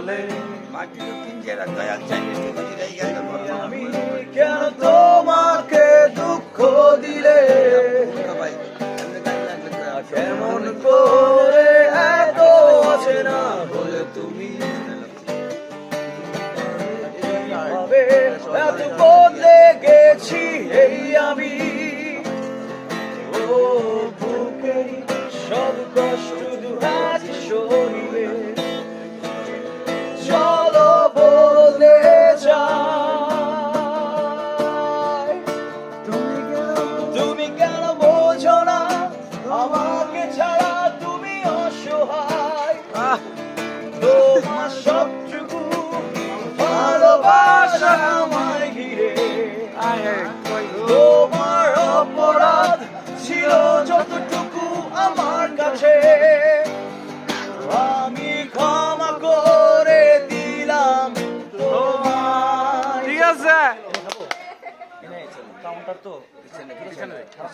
বলে মাটির পিঞ্জেরা দয়াল চাইলে বুঝিরাই গেল আমি কেন তোমাকে দুঃখ দিলে ভাই কেমন করে এত আছে না বলে তুমি এইভাবে এত বদলে গেছি এই আমি ও বুকের সব কষ্ট দুহাত শরীরে চলো বলে যাই তুমি কেন বোঝো না আমাকে ছাড়া তুমি অসহায় তোমার সবটুকু ভালোবাসা আমায় ঘিরে তোমার অপরাধ ছিল যতটুকু আমার কাছে আমি ক্ষমা করে দিলাম তোমায়। ঠিক আছে কাউন্টার তো